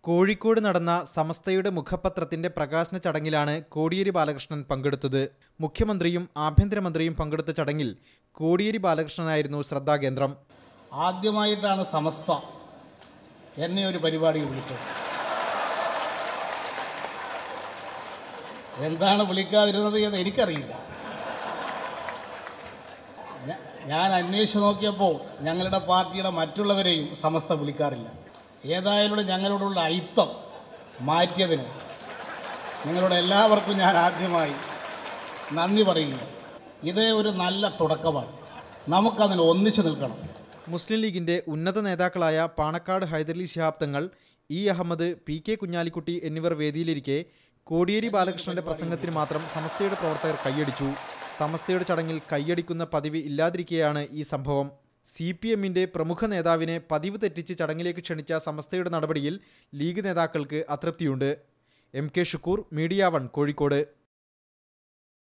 കോഴിക്കോട് നടന്ന സമസ്തയുടെ മുഖപത്രത്തിന്റെ പ്രകാശന ചടങ്ങിലാണ് കോടിയേരി ബാലകൃഷ്ണൻ പങ്കെടുത്തത്. മുഖ്യമന്ത്രിയും ആഭ്യന്തരമന്ത്രിയും പങ്കെടുത്ത ചടങ്ങിൽ കോടിയേരി ബാലകൃഷ്ണനായിരുന്നു ശ്രദ്ധാകേന്ദ്രം. ആദ്യമായിട്ടാണ് സമസ്ത എന്നെ ഒരു പരിപാടി വിളിച്ചത്. എന്താണ് വിളിക്കാതിരുന്നത് എന്ന് എനിക്കറിയില്ല. ഞാൻ അന്വേഷിച്ച് നോക്കിയപ്പോൾ ഞങ്ങളുടെ പാർട്ടിയുടെ മറ്റുള്ളവരെയും സമസ്ത വിളിക്കാറില്ല. ഏതായാലും ഞങ്ങളോടുള്ള ഐക്യം മാറ്റിയതിന് നിങ്ങളുടെ എല്ലാവർക്കും ഞാൻ ആദ്യമായി നന്ദി പറയുകയാണ്. ഇത് ഒരു നല്ല തുടക്കമാണ്. നമുക്കതിന് ഒന്നിച്ചു നിൽക്കണം. മുസ്ലിം ലീഗിന്റെ ഉന്നത നേതാക്കളായ പാണക്കാട് ഹൈദരലി ശിഹാബ് തങ്ങൾ, ഇ അഹമ്മദ്, PK കുഞ്ഞാലിക്കുട്ടി എന്നിവർ വേദിയിലിരിക്കെ കോടിയേരി ബാലകൃഷ്ണന്റെ പ്രസംഗത്തിന് മാത്രം സമസ്തയുടെ പ്രവർത്തകർ കൈയടിച്ചു. സമസ്തയുടെ ചടങ്ങിൽ കൈയടിക്കുന്ന പതിവ് ഇല്ലാതിരിക്കെയാണ് ഈ സംഭവം. CPMന്റെ പ്രമുഖ നേതാവിനെ പതിവ് തെറ്റിച്ച് ചടങ്ങിലേക്ക് ക്ഷണിച്ച സമസ്തയുടെ നടപടിയിൽ ലീഗ് നേതാക്കൾക്ക് അതൃപ്തിയുണ്ട്. MK Shukkur, media 1, Kozhikode.